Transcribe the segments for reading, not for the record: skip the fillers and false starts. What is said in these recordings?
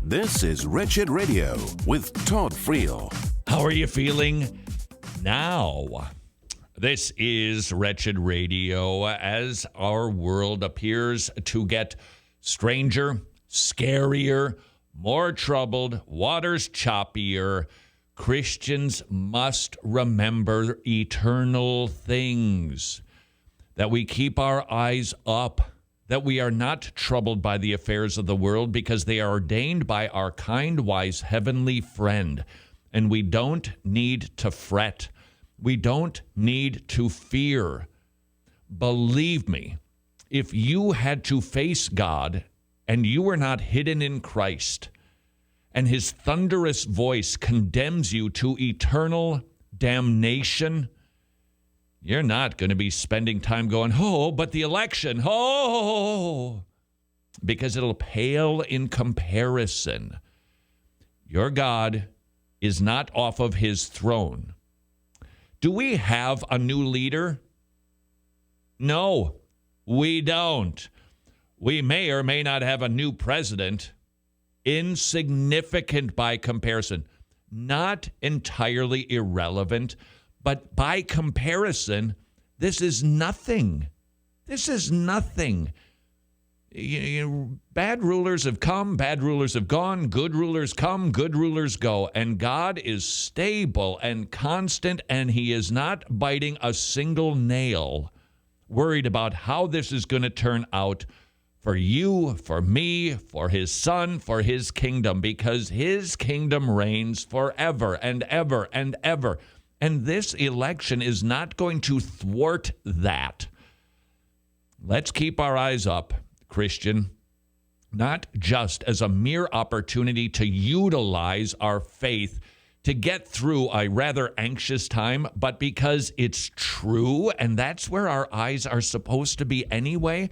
This is Wretched Radio with Todd Friel. How are you feeling now? This is Wretched Radio as our world appears to get stranger, scarier, more troubled, waters choppier. Christians must remember eternal things, that we keep our eyes up, that we are not troubled by the affairs of the world because they are ordained by our kind, wise, heavenly friend. And we don't need to fret. We don't need to fear. Believe me, if you had to face God and you were not hidden in Christ, and his thunderous voice condemns you to eternal damnation, you're not going to be spending time going, oh, but the election, oh, because it'll pale in comparison. Your God is not off of his throne. Do we have a new leader? No, we don't. We may or may not have a new president. Insignificant by comparison. Not entirely irrelevant, but by comparison, this is nothing. This is nothing. Bad rulers have come, bad rulers have gone, good rulers come, good rulers go. And God is stable and constant, and he is not biting a single nail, worried about how this is going to turn out for you, for me, for his son, for his kingdom, because his kingdom reigns forever and ever and ever. And this election is not going to thwart that. Let's keep our eyes up, Christian, not just as a mere opportunity to utilize our faith to get through a rather anxious time, but because it's true, and that's where our eyes are supposed to be anyway.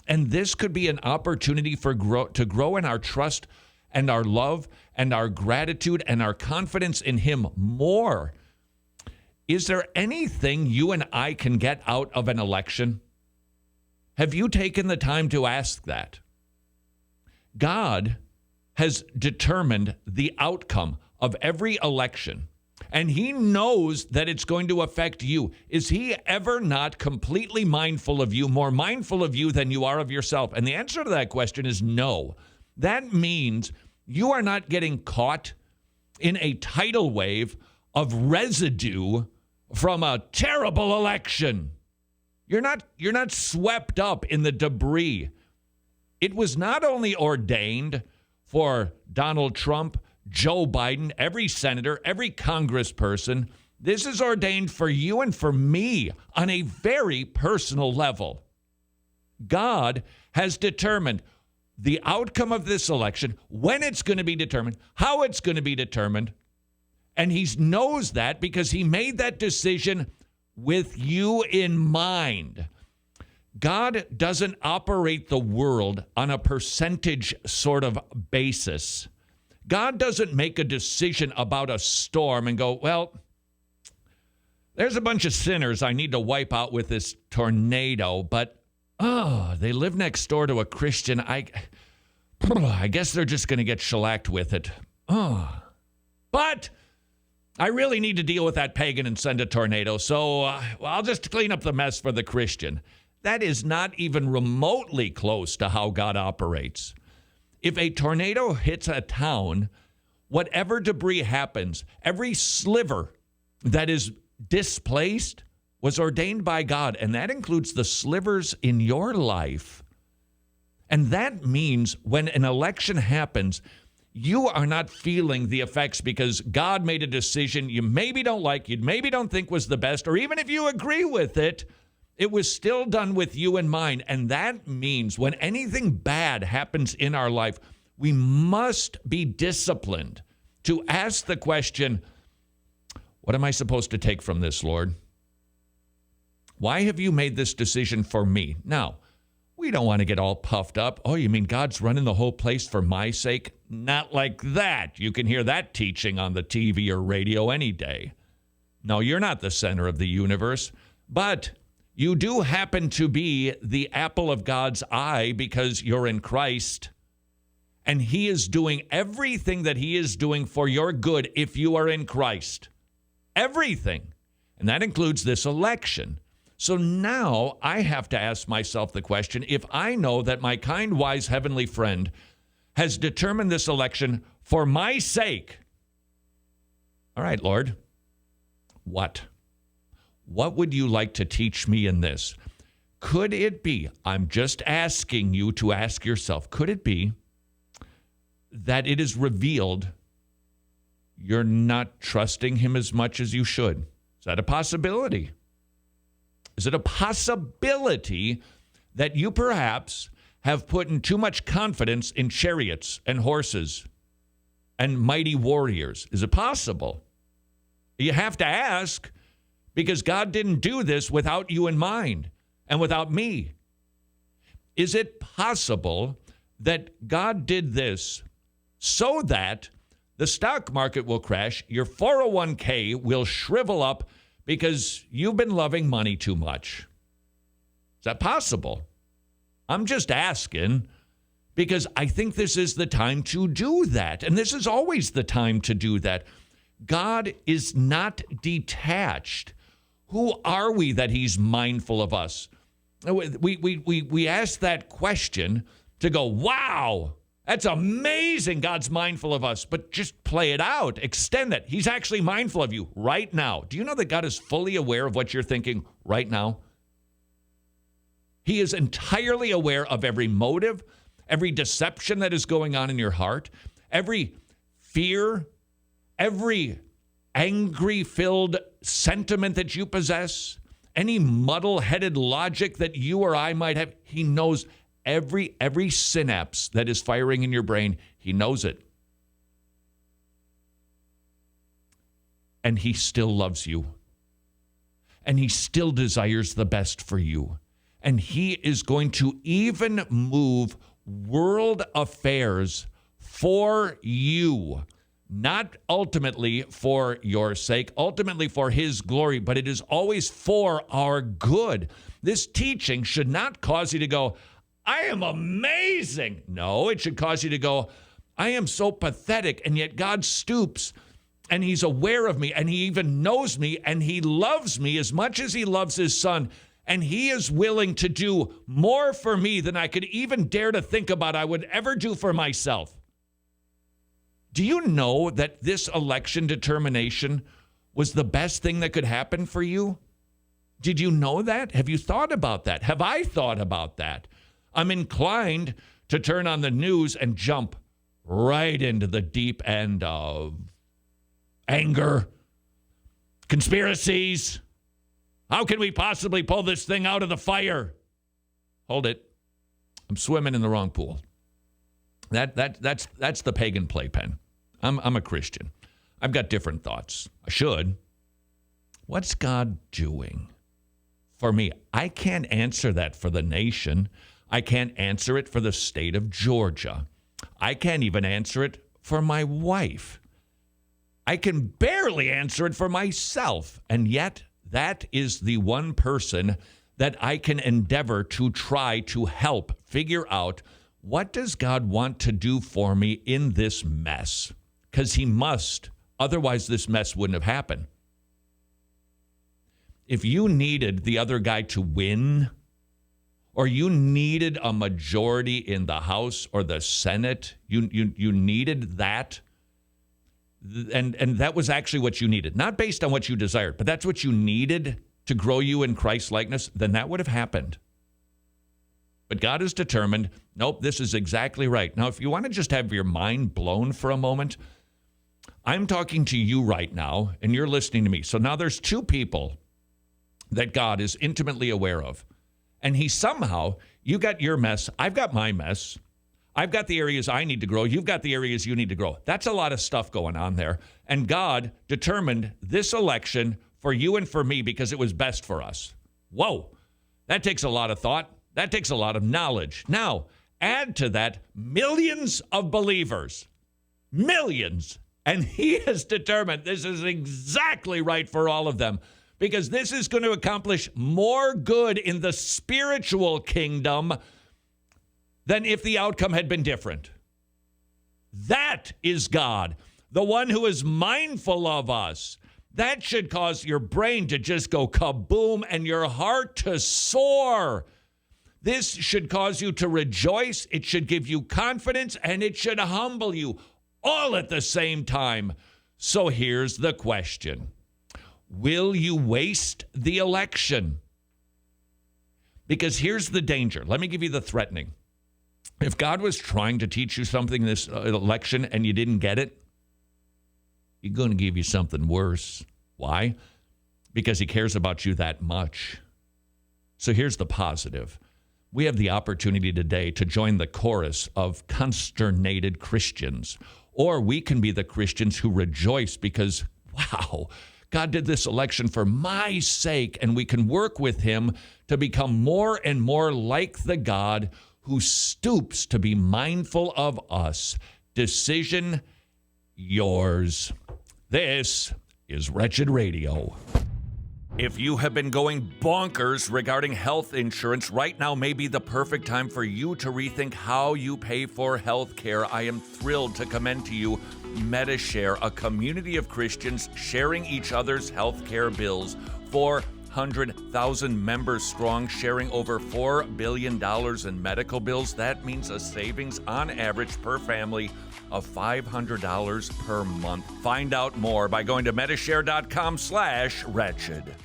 And this could be an opportunity to grow in our trust and our love and our gratitude and our confidence in him more. Is there anything you and I can get out of an election? Have you taken the time to ask that? God has determined the outcome of every election, and he knows that it's going to affect you. Is he ever not completely mindful of you, more mindful of you than you are of yourself? And the answer to that question is no. That means you are not getting caught in a tidal wave of residue from a terrible election. You're not swept up in the debris. It was not only ordained for Donald Trump, Joe Biden, every senator, every congressperson. This is ordained for you and for me on a very personal level. God has determined the outcome of this election, when it's going to be determined, how it's going to be determined. And he knows that because he made that decision with you in mind. God doesn't operate the world on a percentage sort of basis. God doesn't make a decision about a storm and go, well, there's a bunch of sinners I need to wipe out with this tornado, but, they live next door to a Christian. I guess they're just going to get shellacked with it. But I really need to deal with that pagan and send a tornado, so I'll just clean up the mess for the Christian. That is not even remotely close to how God operates. If a tornado hits a town, whatever debris happens, every sliver that is displaced was ordained by God, and that includes the slivers in your life. And that means when an election happens, you are not feeling the effects because God made a decision you maybe don't like, you maybe don't think was the best, or even if you agree with it, it was still done with you in mind. And that means when anything bad happens in our life, we must be disciplined to ask the question, what am I supposed to take from this, Lord? Why have you made this decision for me? Now, we don't want to get all puffed up. Oh, you mean God's running the whole place for my sake? Not like that. You can hear that teaching on the TV or radio any day. No, you're not the center of the universe, but you do happen to be the apple of God's eye because you're in Christ. And he is doing everything that he is doing for your good if you are in Christ. Everything. And that includes this election. So now I have to ask myself the question, if I know that my kind, wise, heavenly friend has determined this election for my sake, all right, Lord, what? What would you like to teach me in this? Could it be, I'm just asking you to ask yourself, could it be that it is revealed you're not trusting him as much as you should? Is that a possibility? Is it a possibility that you perhaps have put in too much confidence in chariots and horses and mighty warriors? Is it possible? You have to ask, because God didn't do this without you in mind and without me. Is it possible that God did this so that the stock market will crash, your 401k will shrivel up because you've been loving money too much? Is that possible? I'm just asking, because I think this is the time to do that. And this is always the time to do that. God is not detached. Who are we that he's mindful of us? We ask that question to go, wow, that's amazing. God's mindful of us. But just play it out. Extend it. He's actually mindful of you right now. Do you know that God is fully aware of what you're thinking right now? He is entirely aware of every motive, every deception that is going on in your heart, every fear, every angry-filled sentiment that you possess, any muddle-headed logic that you or I might have. He knows every synapse that is firing in your brain. He knows it. And he still loves you. And he still desires the best for you. And he is going to even move world affairs for you. Not ultimately for your sake, ultimately for his glory, but it is always for our good. This teaching should not cause you to go, I am amazing. No, it should cause you to go, I am so pathetic, and yet God stoops, and he's aware of me, and he even knows me, and he loves me as much as he loves his son, and he is willing to do more for me than I could even dare to think about I would ever do for myself. Do you know that this election determination was the best thing that could happen for you? Did you know that? Have you thought about that? Have I thought about that? I'm inclined to turn on the news and jump right into the deep end of anger, conspiracies. How can we possibly pull this thing out of the fire? Hold it. I'm swimming in the wrong pool. That's the pagan playpen. I'm a Christian. I've got different thoughts. I should. What's God doing for me? I can't answer that for the nation. I can't answer it for the state of Georgia. I can't even answer it for my wife. I can barely answer it for myself. And yet, that is the one person that I can endeavor to try to help figure out, what does God want to do for me in this mess? Because he must. Otherwise, this mess wouldn't have happened. If you needed the other guy to win, or you needed a majority in the House or the Senate, you needed that, and that was actually what you needed. Not based on what you desired, but that's what you needed to grow you in Christ's likeness, then that would have happened. But God is determined, nope, this is exactly right. Now, if you want to just have your mind blown for a moment, I'm talking to you right now, and you're listening to me. So now there's two people that God is intimately aware of. And he somehow, you got your mess, I've got my mess. I've got the areas I need to grow. You've got the areas you need to grow. That's a lot of stuff going on there. And God determined this election for you and for me because it was best for us. Whoa, that takes a lot of thought. That takes a lot of knowledge. Now, add to that millions of believers. Millions. And he has determined this is exactly right for all of them, because this is going to accomplish more good in the spiritual kingdom than if the outcome had been different. That is God, the one who is mindful of us. That should cause your brain to just go kaboom and your heart to soar. This should cause you to rejoice. It should give you confidence, and it should humble you all at the same time. So here's the question. Will you waste the election? Because here's the danger. Let me give you the threatening. If God was trying to teach you something this election and you didn't get it, He's going to give you something worse. Why? Because He cares about you that much. So here's the positive. We have the opportunity today to join the chorus of consternated Christians. Or we can be the Christians who rejoice because, wow, God did this election for my sake, and we can work with Him to become more and more like the God who stoops to be mindful of us. Decision yours. This is Wretched Radio. If you have been going bonkers regarding health insurance, right now may be the perfect time for you to rethink how you pay for health care. I am thrilled to commend to you MediShare, a community of Christians sharing each other's health care bills. 400,000 members strong, sharing over $4 billion in medical bills. That means a savings on average per family of $500 per month. Find out more by going to medishare.com/wretched.